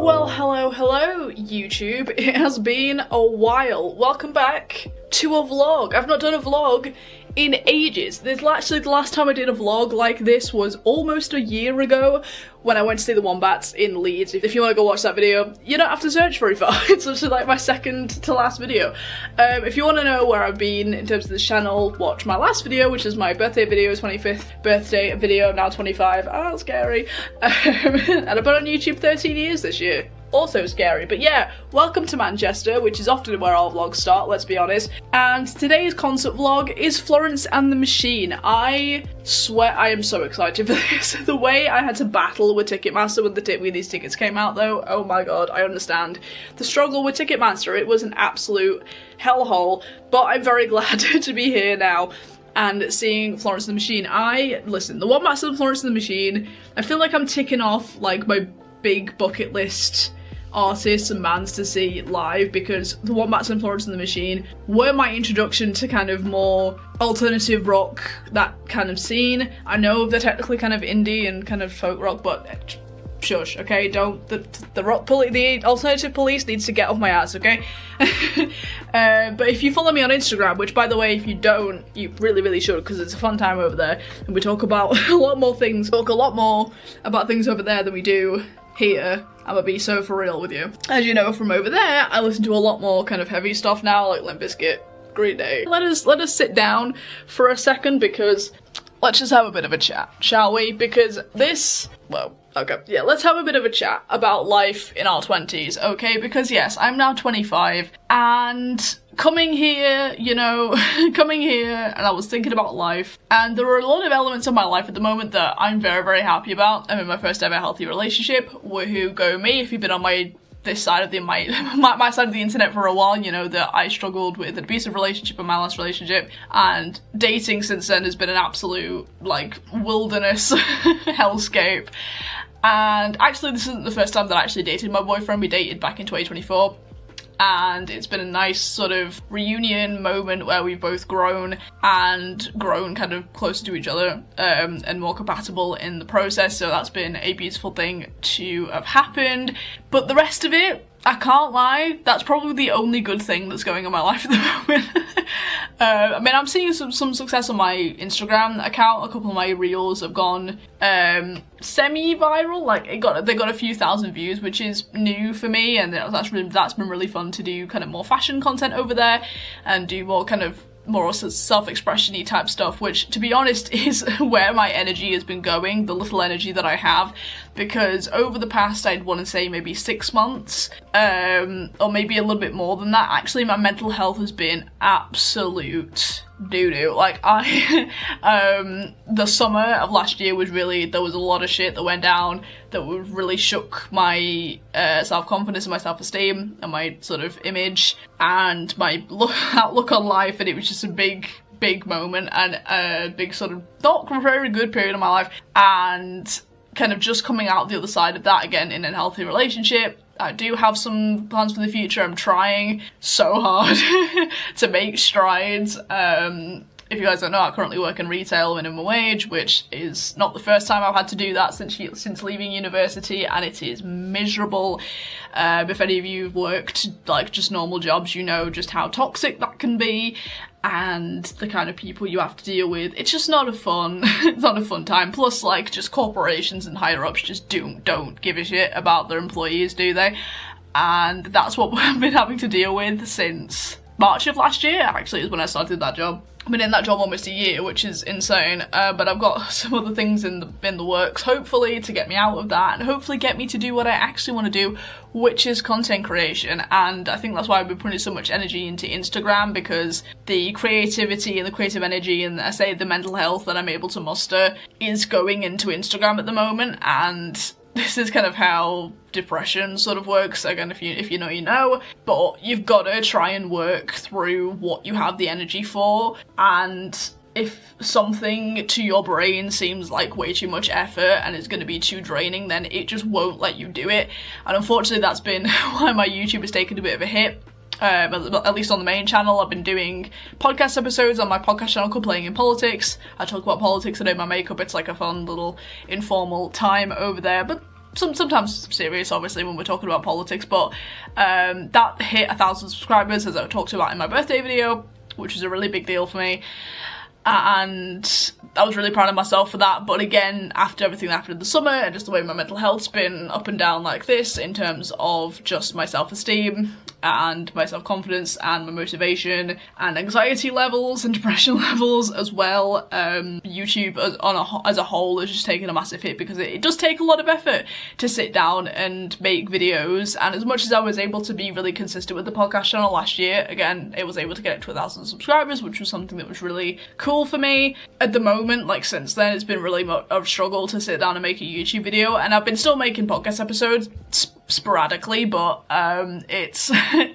Well, hello, YouTube. It has been a while. Welcome back to a vlog. I've not done a vlog in ages. Actually, the last time I did a vlog like this was almost a year ago when I went to see the Wombats in Leeds. If you want to go watch that video, you don't have to search very far. It's actually like my second to last video. If you want to know where I've been in terms of this channel, watch my last video, which is my birthday video, 25th birthday video. I'm now 25. Ah, scary. And I've been on YouTube 13 years this year. Also scary, but yeah, welcome to Manchester, which is often where our vlogs start, let's be honest. And today's concert vlog is Florence and the Machine. I swear I am so excited for this. The way I had to battle with Ticketmaster when these tickets came out though, oh my god, I understand the struggle with Ticketmaster. It was an absolute hellhole, but I'm very glad to be here now and seeing Florence and the Machine. The Wombats and Florence and the Machine, I feel like I'm ticking off like my big bucket list artists and bands to see live, because the Wombats and Florence and the Machine were my introduction to kind of more alternative rock, that kind of scene. I know they're technically kind of indie and kind of folk rock, but shush, okay? Don't, the alternative police needs to get off my ass, okay? But if you follow me on Instagram, which by the way, if you don't, you really should, because it's a fun time over there, and we talk about a lot more about things over there than we do here. I'm gonna be so for real with you. As you know from over there, I listen to a lot more kind of heavy stuff now, like Limp Bizkit, Green Day. Let us sit down for a second, because let's just have a bit of a chat, shall we? Because let's have a bit of a chat about life in our 20s, okay? Because yes, I'm now 25, and coming here, and I was thinking about life, and there are a lot of elements of my life at the moment that I'm very happy about. I'm in my first ever healthy relationship. Woohoo, go me. If you've been on my side of my side of the internet for a while, you know that I struggled with an abusive relationship in my last relationship, and dating since then has been an absolute, like, wilderness hellscape. And actually, this isn't the first time that I actually dated my boyfriend. We dated back in 2024. And it's been a nice sort of reunion moment where we've both grown kind of closer to each other, and more compatible in the process, so that's been a beautiful thing to have happened. But the rest of it, I can't lie, that's probably the only good thing that's going on in my life at the moment. I mean, I'm seeing some success on my Instagram account. A couple of my reels have gone semi-viral, like they got a few thousand views, which is new for me, and that's been really fun to do kind of more fashion content over there and do more kind of more self-expression-y type stuff, which, to be honest, is where my energy has been going, the little energy that I have, because over the past, I'd want to say maybe 6 months, or maybe a little bit more than that, actually, my mental health has been absolute doo-doo. Like, the summer of last year was really, there was a lot of shit that went down that really shook my self-confidence and my self-esteem and my sort of image and my outlook on life, and it was just a big moment and a big sort of not very good period of my life, and kind of just coming out the other side of that again in a healthy relationship. I do have some plans for the future. I'm trying so hard to make strides. If you guys don't know, I currently work in retail minimum wage, which is not the first time I've had to do that since leaving university, and it is miserable. If any of you have worked like just normal jobs, you know just how toxic that can be, and the kind of people you have to deal with. It's just not it's not a fun time. Plus, like, just corporations and higher ups just don't give a shit about their employees, do they? And that's what I've been having to deal with since March of last year, actually, is when I started that job. I've been in that job almost a year, which is insane, but I've got some other things in the works, hopefully, to get me out of that, and hopefully get me to do what I actually want to do, which is content creation. And I think that's why I've been putting so much energy into Instagram, because the creativity and the creative energy, and I say the mental health that I'm able to muster, is going into Instagram at the moment. And this is kind of how depression sort of works. Again, if you know, you know, but you've got to try and work through what you have the energy for, and if something to your brain seems like way too much effort and it's going to be too draining, then it just won't let you do it. And unfortunately, that's been why my YouTube has taken a bit of a hit. At least on the main channel. I've been doing podcast episodes on my podcast channel called Playing in Politics. I talk about politics, I do my makeup. It's like a fun little informal time over there, but sometimes serious, obviously, when we're talking about politics, but that hit 1,000 subscribers, as I talked about in my birthday video, which was a really big deal for me. And I was really proud of myself for that, but again, after everything that happened in the summer and just the way my mental health's been up and down like this in terms of just my self-esteem and my self-confidence and my motivation and anxiety levels and depression levels as well, YouTube as a whole has just taken a massive hit, because it does take a lot of effort to sit down and make videos. And as much as I was able to be really consistent with the podcast channel last year, again, it was able to get it to 1,000 subscribers, which was something that was really cool for me. At the moment, like since then, it's been really a struggle to sit down and make a YouTube video, and I've been still making podcast episodes sporadically, but it's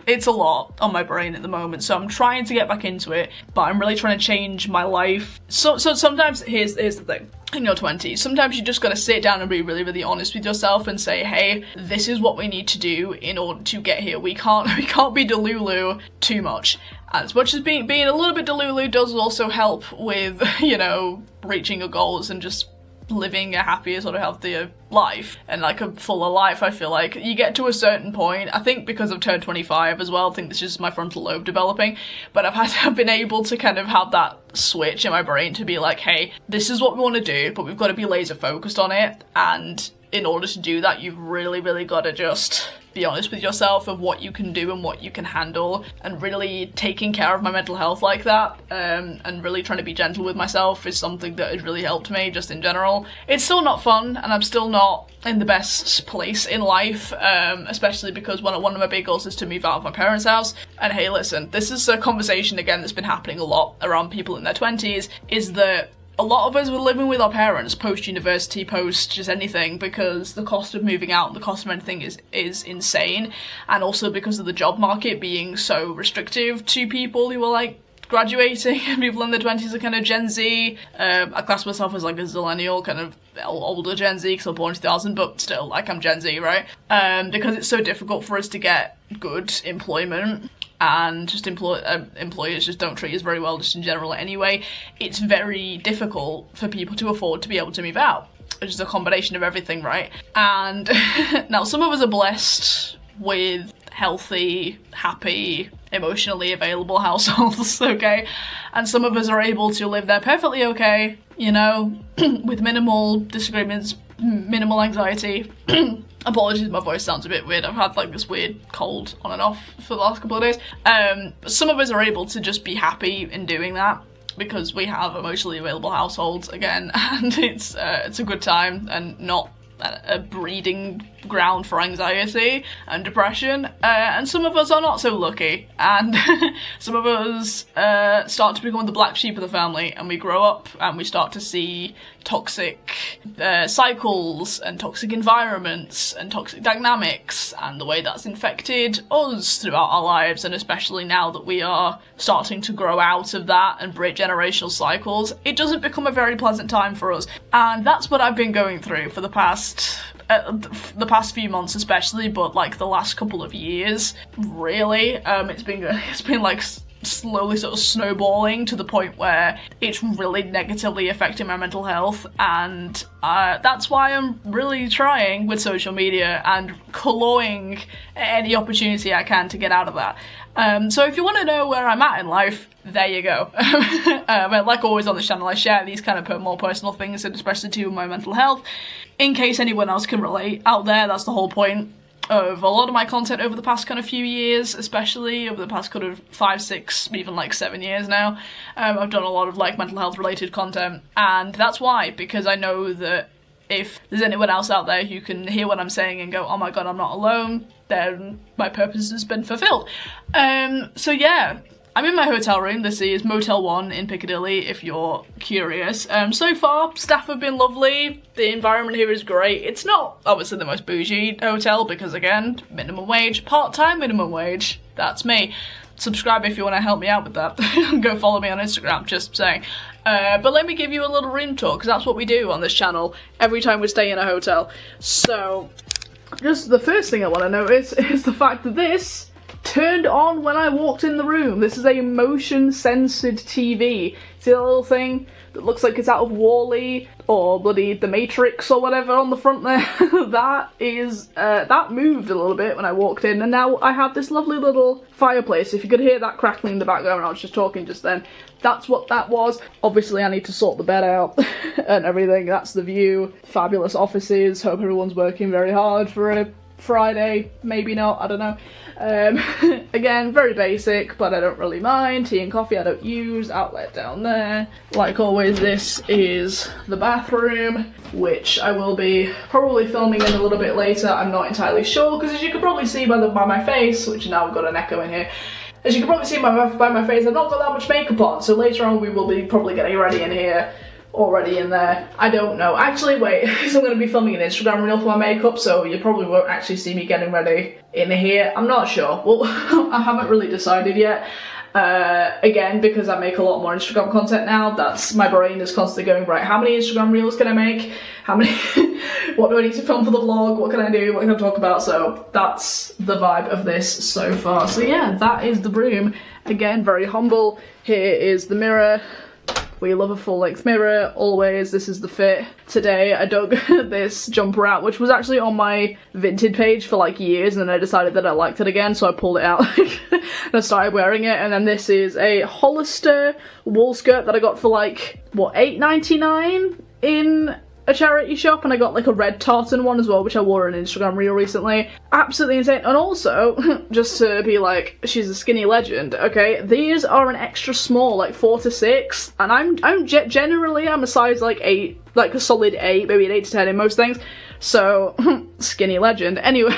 it's a lot on my brain at the moment, so I'm trying to get back into it, but I'm really trying to change my life. So sometimes, here's the thing. In your 20s, sometimes you just gotta sit down and be really, really honest with yourself and say, hey, this is what we need to do in order to get here. We can't be delulu too much. As much as being a little bit delulu does also help with, you know, reaching your goals and just living a happier, sort of healthier life and like a fuller life. I feel like you get to a certain point, I think because I've turned 25 as well, I think this is my frontal lobe developing, but I've been able to kind of have that switch in my brain to be like, hey, this is what we want to do, but we've got to be laser focused on it. And in order to do that, you've really, really got to just be honest with yourself of what you can do and what you can handle, and really taking care of my mental health like that, and really trying to be gentle with myself is something that has really helped me just in general. It's still not fun, and I'm still not in the best place in life, especially because one of my big goals is to move out of my parents' house. And hey, listen, this is a conversation again that's been happening a lot around people in their 20s, is that a lot of us were living with our parents post-university, post just anything, because the cost of moving out and the cost of anything is insane, and also because of the job market being so restrictive to people who are like graduating. People in their 20s are kind of Gen Z. I class myself as like a zillennial, kind of older Gen Z because I was born in 2000, but still, like, I'm Gen Z, right? Because it's so difficult for us to get good employment, and just employers just don't treat us very well just in general anyway. It's very difficult for people to afford to be able to move out, which is a combination of everything, right? And now some of us are blessed with healthy, happy, emotionally available households, okay? And some of us are able to live there perfectly okay, you know, with minimal disagreements, minimal anxiety. Apologies, my voice sounds a bit weird. I've had like this weird cold on and off for the last couple of days. Some of us are able to just be happy in doing that because we have emotionally available households again, and it's a good time and not a breeding ground for anxiety and depression. And some of us are not so lucky, and some of us start to become the black sheep of the family, and we grow up and we start to see toxic cycles and toxic environments and toxic dynamics, and the way that's infected us throughout our lives. And especially now that we are starting to grow out of that and break generational cycles, it doesn't become a very pleasant time for us. And that's what I've been going through for the past few months especially, but like the last couple of years, really. It's been like slowly sort of snowballing to the point where it's really negatively affecting my mental health, and that's why I'm really trying with social media and clawing any opportunity I can to get out of that. So if you want to know where I'm at in life, there you go. Like always on this channel, I share these kind of more personal things, and especially to my mental health, in case anyone else can relate out there. That's the whole point of a lot of my content over the past kind of few years, especially over the past kind of 5, 6, even like 7 years now. I've done a lot of like mental health related content, and that's why, because I know that if there's anyone else out there who can hear what I'm saying and go, oh my god, I'm not alone, then my purpose has been fulfilled. So yeah, I'm in my hotel room. This is Motel 1 in Piccadilly, if you're curious. So far, staff have been lovely. The environment here is great. It's not obviously the most bougie hotel because, again, minimum wage, part-time minimum wage. That's me. Subscribe if you want to help me out with that. Go follow me on Instagram, just saying. But let me give you a little room tour, because that's what we do on this channel every time we stay in a hotel. So, just the first thing I want to notice is the fact that this turned on when I walked in the room. This is a motion censored TV. See that little thing that looks like it's out of Wall-E or bloody The Matrix or whatever on the front there? That moved a little bit when I walked in, and now I have this lovely little fireplace. If you could hear that crackling in the background when I was just talking just then, that's what that was. Obviously I need to sort the bed out and everything. That's the view. Fabulous offices. Hope everyone's working very hard for a Friday. Maybe not, I don't know. Again, very basic, but I don't really mind. Tea and coffee I don't use. Outlet down there. Like always, this is the bathroom, which I will be probably filming in a little bit later. I'm not entirely sure, because as you can probably see by my face, which now I've got an echo in here, as you can probably see by my face, I've not got that much makeup on, so later on we will be probably getting ready in here, already in there. I don't know. Actually, wait, because I'm going to be filming an Instagram reel for my makeup, so you probably won't actually see me getting ready in here. I'm not sure. Well, I haven't really decided yet. Again, because I make a lot more Instagram content now, that's, my brain is constantly going, right, how many Instagram reels can I make? How many, what do I need to film for the vlog? What can I do? What can I talk about? So that's the vibe of this so far. So yeah, that is the room. Again, very humble. Here is the mirror. We love a full-length mirror, always. This is the fit. Today I dug this jumper out, which was actually on my Vinted page for like years, and then I decided that I liked it again, so I pulled it out and I started wearing it. And then this is a Hollister wool skirt that I got for like, what, $8.99 in a charity shop, and I got like a red tartan one as well, which I wore in an Instagram reel recently. Absolutely insane. And also, just to be like, she's a skinny legend, okay, these are an extra small, like 4 to 6, and I'm generally I'm a size like 8, like a solid 8, maybe an 8 to 10 in most things, so skinny legend. Anyway.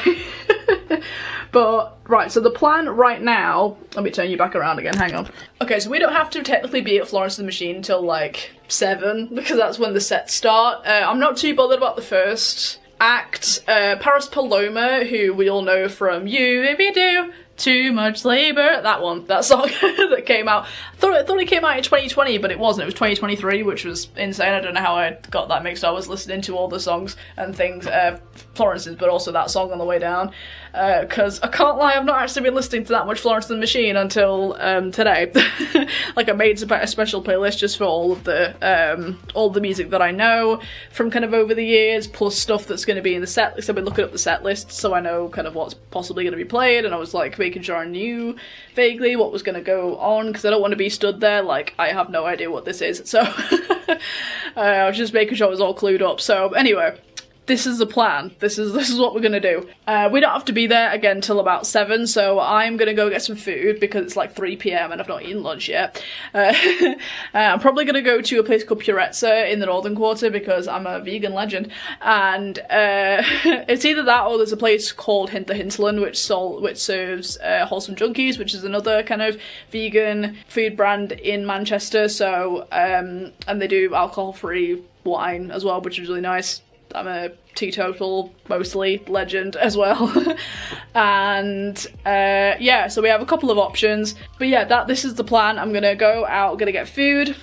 But, right, so the plan right now, let me turn you back around again, hang on. Okay, so we don't have to technically be at Florence and the Machine until like 7, because that's when the sets start. I'm not too bothered about the first act. Paris Paloma, who we all know from You If You Do Too Much Labor, that song that came out. I thought it came out in 2020, but it wasn't. It was 2023, which was insane. I don't know how I got that mixed. I was listening to all the songs and things, Florence's, but also that song on the way down. Because I can't lie, I've not actually been listening to that much Florence and the Machine until today. Like, I made a special playlist just for all the music that I know from kind of over the years, plus stuff that's going to be in the set list. I've been looking up the set list so I know kind of what's possibly going to be played, and I was like making sure I knew vaguely what was going to go on, because I don't want to be stood there like I have no idea what this is. So I was just making sure I was all clued up. So anyway, this is the plan. This is what we're gonna do. We don't have to be there again till about 7, so I'm gonna go get some food because it's like 3 PM and I've not eaten lunch yet. I'm probably gonna go to a place called Purezza in the Northern Quarter because I'm a vegan legend, and it's either that or there's a place called the Hinterland which serves Wholesome Junkies, which is another kind of vegan food brand in Manchester. So and they do alcohol-free wine as well, which is really nice. I'm a teetotal, mostly, legend as well. And yeah, so we have a couple of options. But yeah, this is the plan. I'm gonna go out, gonna get food,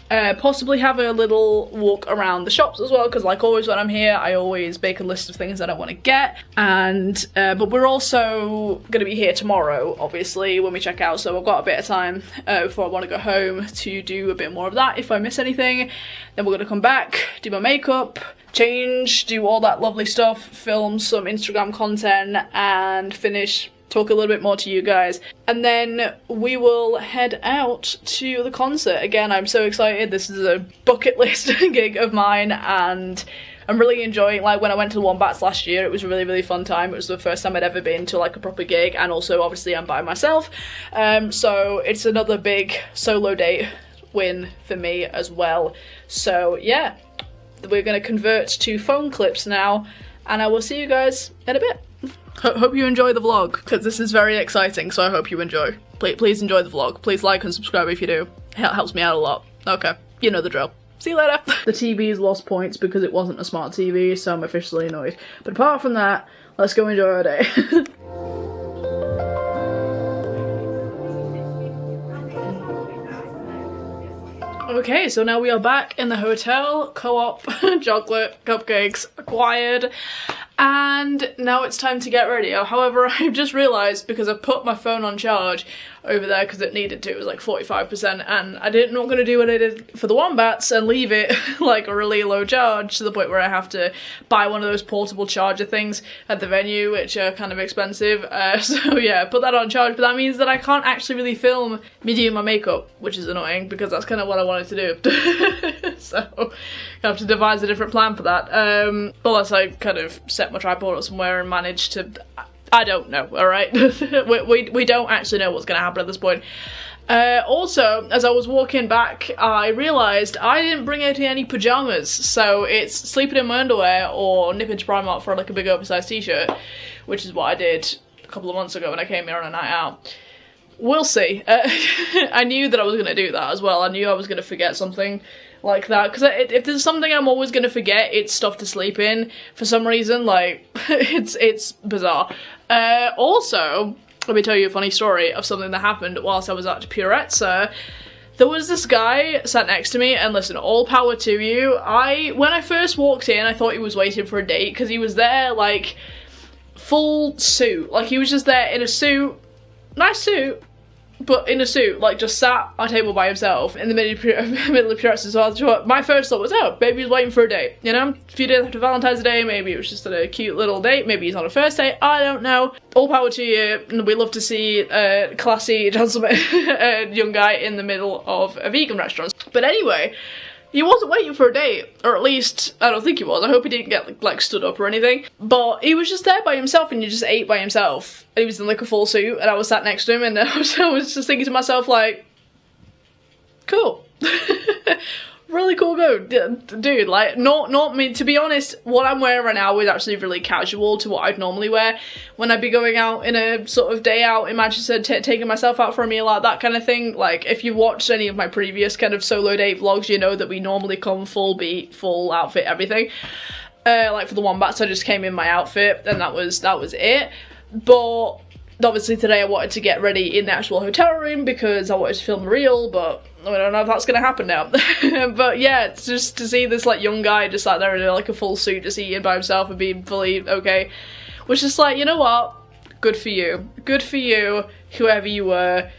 possibly have a little walk around the shops as well, because like always when I'm here, I always make a list of things that I want to get. And but we're also gonna be here tomorrow, obviously, when we check out, so I've got a bit of time before I want to go home to do a bit more of that if I miss anything. Then we're gonna come back, do my makeup, change, do all that lovely stuff, film some Instagram content, and finish, talk a little bit more to you guys. And then we will head out to the concert. Again, I'm so excited. This is a bucket list gig of mine, and I'm really enjoying, like when I went to the Wombats last year, it was a really, really fun time. It was the first time I'd ever been to like a proper gig, and also obviously I'm by myself. So it's another big solo date win for me as well. So yeah, we're going to convert to phone clips now, and I will see you guys in a bit. Hope you enjoy the vlog, because this is very exciting, so I hope you enjoy. Please enjoy the vlog. Please like and subscribe if you do. It helps me out a lot. Okay, you know the drill. See you later. The TV's lost points because it wasn't a smart TV, so I'm officially annoyed. But apart from that, let's go enjoy our day. Okay, so now we are back in the hotel. Co-op, chocolate, cupcakes acquired. And now it's time to get ready. However, I've just realised, because I've put my phone on charge over there because it needed to, it was like 45%, and I didn't not going to do what I did for the wombats and leave it like a really low charge to the point where I have to buy one of those portable charger things at the venue, which are kind of expensive. So yeah, put that on charge, but that means that I can't actually really film me doing my makeup, which is annoying because that's kind of what I wanted to do. So I have to devise a different plan for that. Unless I kind of set my tripod up somewhere and manage to... I don't know, alright? we don't actually know what's going to happen at this point. Also, as I was walking back, I realised I didn't bring any pyjamas, so it's sleeping in my underwear or nipping to Primark for like a big oversized t-shirt, which is what I did a couple of months ago when I came here on a night out. We'll see. I knew that I was going to do that as well. I knew I was going to forget something like that, because if there's something I'm always going to forget, it's stuff to sleep in for some reason. Like, it's bizarre. Also, let me tell you a funny story of something that happened whilst I was at Purezza. There was this guy sat next to me, and listen, all power to you. When I first walked in, I thought he was waiting for a date, because he was there, like, full suit. Like, he was just there in a suit, nice suit, but in a suit, like, just sat at a table by himself in the middle of Purezza. So my first thought was, oh, maybe he's waiting for a date, you know? A few days after Valentine's Day, maybe it was just a cute little date, maybe he's on a first date, I don't know. All power to you, and we love to see a classy gentleman, a young guy in the middle of a vegan restaurant. But anyway, he wasn't waiting for a date, or at least, I don't think he was. I hope he didn't get, like, stood up or anything. But he was just there by himself, and he just ate by himself. And he was in, like, a full suit, and I was sat next to him, and I was just thinking to myself, like, cool. Really cool dude, like, not me. To be honest, what I'm wearing right now is actually really casual to what I'd normally wear when I'd be going out in a sort of day out in Manchester, taking myself out for a meal, like that kind of thing. Like, if you watched any of my previous kind of solo date vlogs, you know that we normally come full beat, full outfit, everything. Like for the wombats, I just came in my outfit, and that was it. But obviously today I wanted to get ready in the actual hotel room because I wanted to film a reel, but I don't know if that's gonna happen now. But yeah, it's just to see this like young guy just sat there in like a full suit, just eating by himself and being fully okay, was just like, you know what? Good for you. Good for you, whoever you were.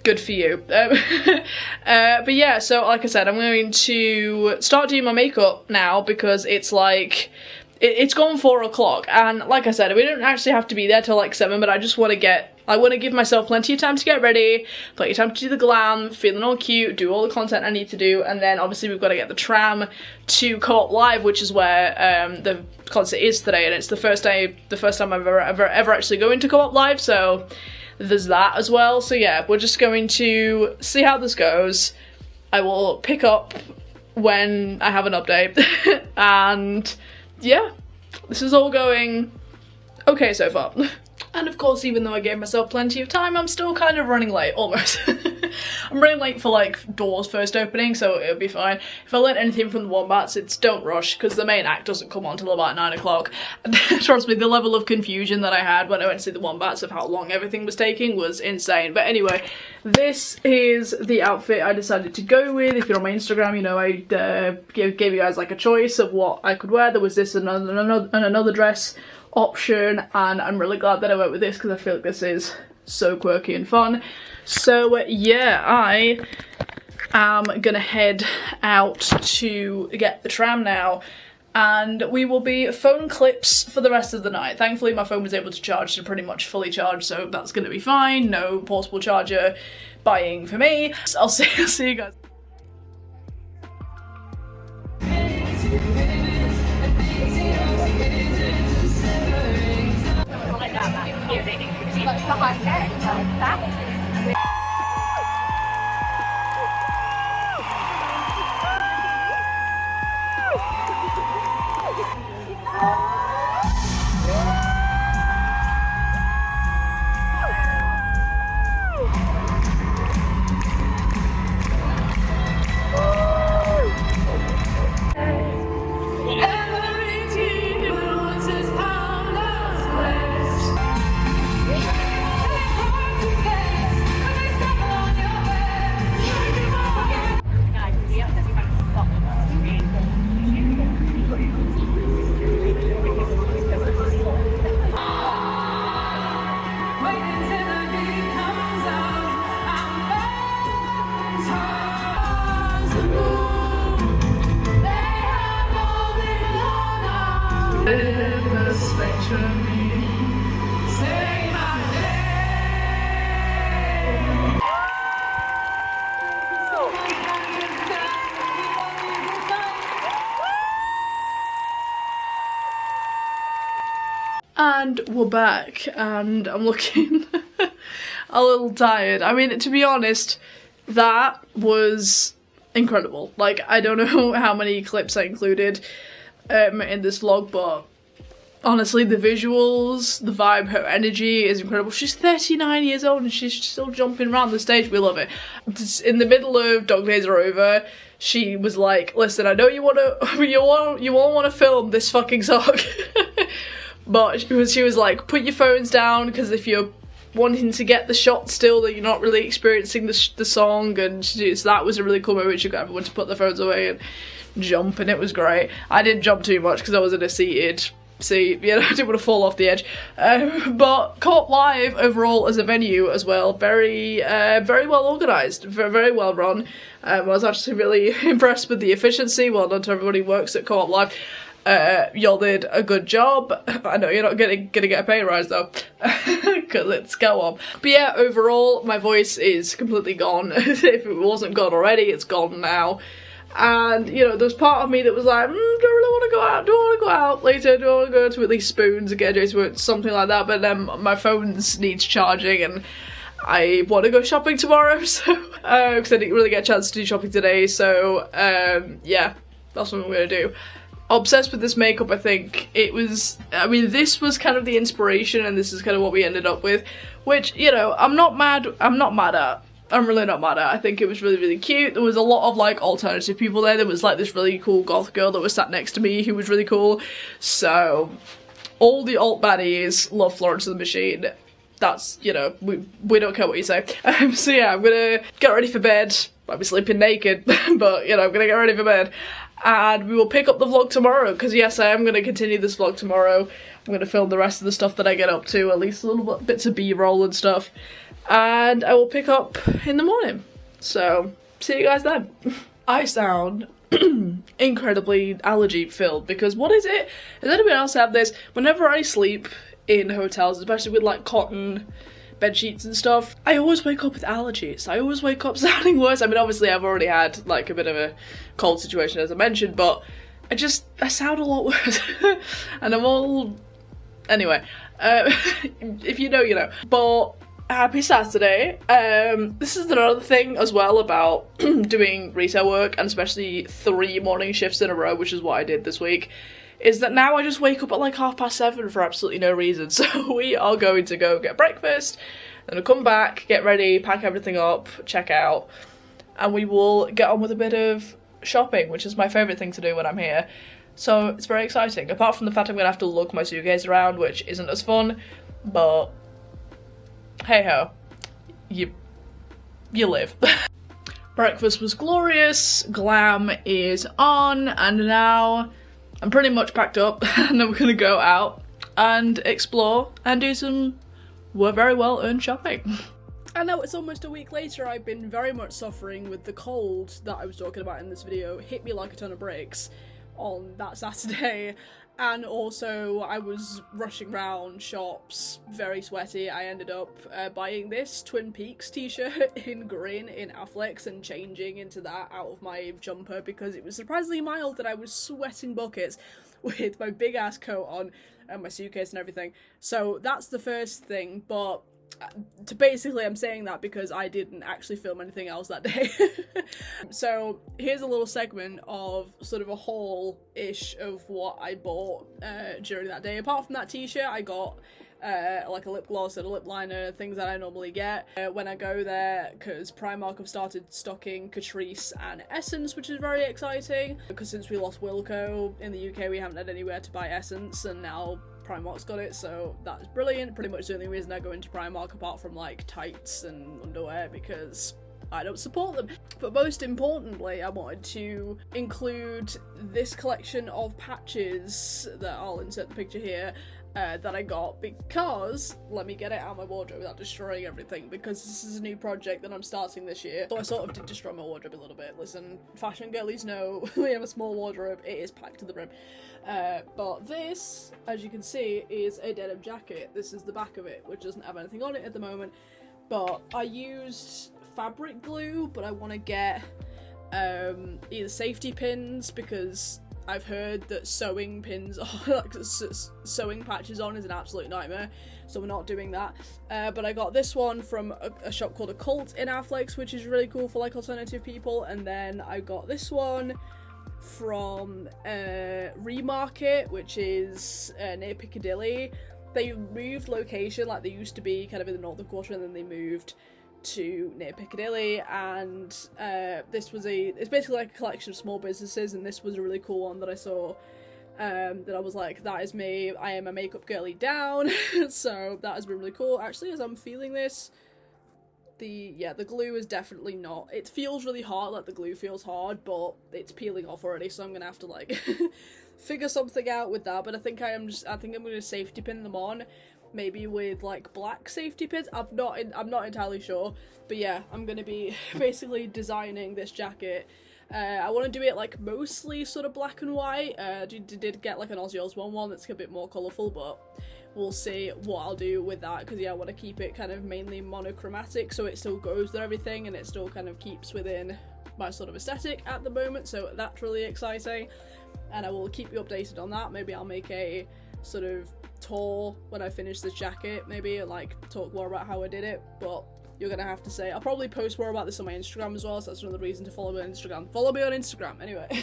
Good for you. But yeah, so like I said, I'm going to start doing my makeup now because it's like, it's gone 4 o'clock, and like I said, we don't actually have to be there till like 7, but I just want to give myself plenty of time to get ready, plenty of time to do the glam, feeling all cute, do all the content I need to do, and then obviously we've got to get the tram to Co-op Live, which is where the concert is today, and it's the first time I've ever actually going to Co-op Live, so there's that as well. So yeah, we're just going to see how this goes. I will pick up when I have an update, and yeah, this is all going okay so far. And of course, even though I gave myself plenty of time, I'm still kind of running late, almost. I'm running late for like doors first opening, so it'll be fine. If I learned anything from the wombats, it's don't rush, because the main act doesn't come on till about 9 o'clock. And trust me, the level of confusion that I had when I went to see the wombats of how long everything was taking was insane. But anyway, this is the outfit I decided to go with. If you're on my Instagram, you know I gave you guys like a choice of what I could wear. There was this and another dress option, and I'm really glad that I went with this because I feel like this is so quirky and fun. So yeah, I am gonna head out to get the tram now, and we will be phone clips for the rest of the night. Thankfully my phone was able to charge to pretty much fully charge, so that's gonna be fine. No portable charger buying for me. So I'll see you guys. the spectrum say my name. And we're back, and I'm looking a little tired. I mean, to be honest, that was incredible. Like, I don't know how many clips I included in this vlog, but honestly, the visuals, the vibe, her energy is incredible. She's 39 years old and she's still jumping around the stage. We love it. In the middle of Dog Days Are Over, she was like, listen, I know you all want to film this fucking song. But she was like, put your phones down, because if you're wanting to get the shot still, that you're not really experiencing the song, and so that was a really cool moment. She got everyone to put their phones away and jump, and it was great. I didn't jump too much because I was in a seated seat, you know, I didn't want to fall off the edge. But Co-op Live overall as a venue as well, very well organised, very well run. I was actually really impressed with the efficiency. Well done to everybody who works at Co-op Live. Y'all did a good job. I know you're not gonna get a pay rise though, because it's go-op. But yeah, overall, my voice is completely gone. If it wasn't gone already, it's gone now. And, you know, there's part of me that was like, don't really want to go out, don't want to go out later, don't want to go to at least Spoons and get a to something like that, but then my phone needs charging and I want to go shopping tomorrow, so, because I didn't really get a chance to do shopping today, so, yeah, that's what I'm going to do. Obsessed with this makeup. I think it was, I mean, this was kind of the inspiration and this is kind of what we ended up with, which, you know, I'm really not mad at. I think it was really, really cute. There was a lot of like alternative people there. There was like this really cool goth girl that was sat next to me who was really cool. So all the alt baddies love Florence and the Machine. That's, you know, we don't care what you say. So yeah, I'm gonna get ready for bed. I'll be sleeping naked, but you know, I'm gonna get ready for bed. And we will pick up the vlog tomorrow, because yes, I am going to continue this vlog tomorrow. I'm going to film the rest of the stuff that I get up to, at least a little bits of B-roll and stuff. And I will pick up in the morning. So, see you guys then. I sound incredibly allergy filled, because what is it? Does anyone else have this? Whenever I sleep in hotels, especially with like cotton bed sheets and stuff, I always wake up with allergies. I always wake up sounding worse. I mean, obviously I've already had like a bit of a cold situation as I mentioned, but I sound a lot worse. And I'm all, anyway, if you know, you know. But happy Saturday. This is another thing as well about doing retail work, and especially 3 morning shifts in a row, which is what I did this week, is that now I just wake up at like 7:30 for absolutely no reason. So we are going to go get breakfast, then I'll come back, get ready, pack everything up, check out, and we will get on with a bit of shopping, which is my favourite thing to do when I'm here. So it's very exciting, apart from the fact I'm going to have to lug my suitcase around, which isn't as fun, but hey ho, you live. Breakfast was glorious, glam is on, and now I'm pretty much packed up and then we're gonna go out and explore and do some very well earned shopping. I know it's almost a week later. I've been very much suffering with the cold that I was talking about in this video. It hit me like a ton of bricks on that Saturday, and also I was rushing around shops, very sweaty. I ended up buying this Twin Peaks t-shirt in green in Affleck's and changing into that out of my jumper because it was surprisingly mild and I was sweating buckets with my big ass coat on and my suitcase and everything. So that's the first thing, but basically I'm saying that because I didn't actually film anything else that day. So here's a little segment of sort of a haul-ish of what I bought during that day. Apart from that t-shirt, I got like a lip gloss and a lip liner, things that I normally get when I go there, because Primark have started stocking Catrice and Essence, which is very exciting, because since we lost Wilko in the UK we haven't had anywhere to buy Essence, and now Primark's got it, so that's brilliant. Pretty much the only reason I go into Primark apart from like tights and underwear, because I don't support them. But most importantly, I wanted to include this collection of patches that I'll insert the picture here that I got because, let me get it out of my wardrobe without destroying everything, because this is a new project that I'm starting this year. So I sort of did destroy my wardrobe a little bit. Listen, fashion girlies know we have a small wardrobe, it is packed to the brim. But this, as you can see, is a denim jacket. This is the back of it, which doesn't have anything on it at the moment. But I used fabric glue, but I want to get either safety pins, because I've heard that sewing pins, like sewing patches on is an absolute nightmare, so we're not doing that. But I got this one from a shop called Occult in Afflex, which is really cool for like alternative people, and then I got this one from Remarket, which is near Piccadilly. They moved location, like they used to be kind of in the northern quarter, and then they moved to near Piccadilly, and it's basically like a collection of small businesses, and this was a really cool one that I saw that I was like, that is me, I am a makeup girly down. So that has been really cool. Actually, as I'm feeling this, the glue is definitely not, it feels really hard, like the glue feels hard, but it's peeling off already, so I'm gonna have to like figure something out with that. But I think I'm gonna safety pin them on, maybe with like black safety pins. I'm not entirely sure, but yeah, I'm gonna be basically designing this jacket. I want to do it like mostly sort of black and white. Did get like an Ozzy Osbourne one that's a bit more colourful, but we'll see what I'll do with that, because yeah, I want to keep it kind of mainly monochromatic, so it still goes with everything and it still kind of keeps within my sort of aesthetic at the moment, so that's really exciting, and I will keep you updated on that. Maybe I'll make a sort of tour when I finish this jacket, maybe, and like talk more about how I did it, but you're gonna have to say, I'll probably post more about this on my Instagram as well, so that's another reason to follow me on Instagram. Follow me on Instagram, anyway.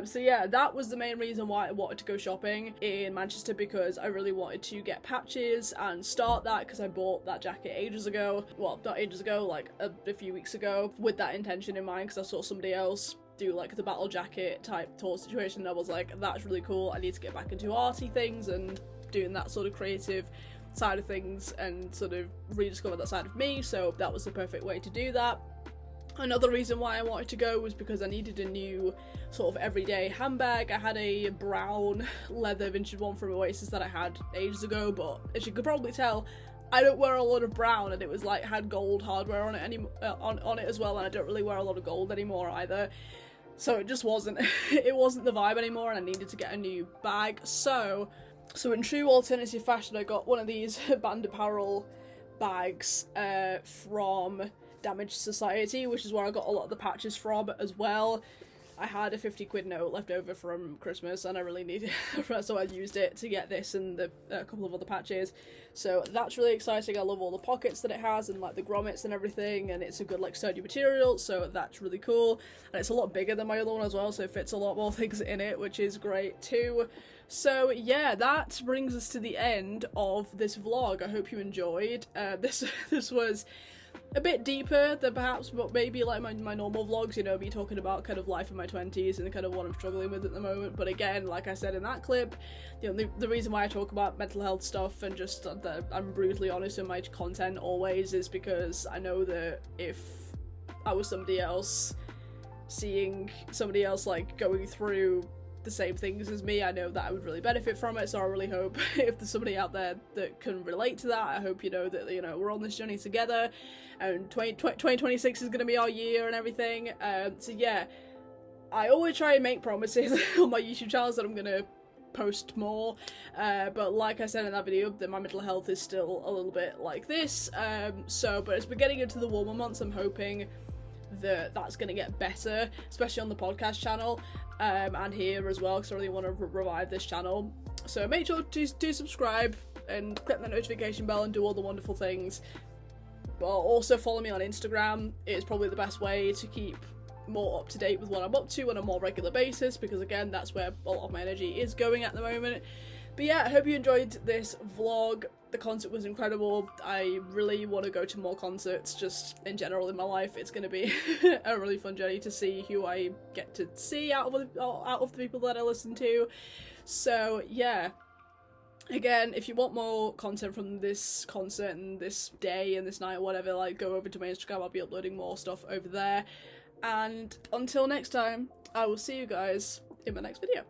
So yeah, that was the main reason why I wanted to go shopping in Manchester, because I really wanted to get patches and start that, because I bought that jacket ages ago, well, not ages ago, like a few weeks ago, with that intention in mind, because I saw somebody else do like the battle jacket type tour situation, and I was like, that's really cool, I need to get back into arty things and doing that sort of creative side of things and sort of rediscover that side of me, so that was the perfect way to do that. Another reason why I wanted to go was because I needed a new sort of everyday handbag. I had a brown leather vintage one from Oasis that I had ages ago, but as you could probably tell, I don't wear a lot of brown, and it was like had gold hardware on it on it as well, and I don't really wear a lot of gold anymore either. So it just wasn't it wasn't the vibe anymore, and I needed to get a new bag. So in true alternative fashion, I got one of these Band Apparel bags from Damaged Society, which is where I got a lot of the patches from as well. I had a 50 quid note left over from Christmas and I really needed it, so I used it to get this and a couple of other patches. So that's really exciting. I love all the pockets that it has and like the grommets and everything, and it's a good like sturdy material, so that's really cool. And it's a lot bigger than my other one as well, so it fits a lot more things in it, which is great too. So yeah, that brings us to the end of this vlog. I hope you enjoyed. This was a bit deeper than perhaps what maybe like my normal vlogs, you know, me talking about kind of life in my 20s and kind of what I'm struggling with at the moment. But again, like I said in that clip, you know, the reason why I talk about mental health stuff and just that I'm brutally honest in my content always is because I know that if I was somebody else, seeing somebody else like going through the same things as me, I know that I would really benefit from it. So I really hope if there's somebody out there that can relate to that, I hope you know that, you know, we're on this journey together, and 2026 is going to be our year and everything. So yeah, I always try and make promises on my YouTube channels that I'm going to post more, but like I said in that video, that my mental health is still a little bit like this, but as we're getting into the warmer months, I'm hoping that's going to get better, especially on the podcast channel, and here as well, because I really want to revive this channel. So make sure to do subscribe and click the notification bell and do all the wonderful things, but also follow me on Instagram. It's probably the best way to keep more up to date with what I'm up to on a more regular basis, because again, that's where a lot of my energy is going at the moment. But yeah, I hope you enjoyed this vlog. The concert was incredible. I really want to go to more concerts just in general in my life. It's going to be a really fun journey to see who I get to see out of the people that I listen to. So yeah, Again, if you want more content from this concert and this day and this night or whatever, like, go over to my Instagram. I'll be uploading more stuff over there. And until next time, I will see you guys in my next video.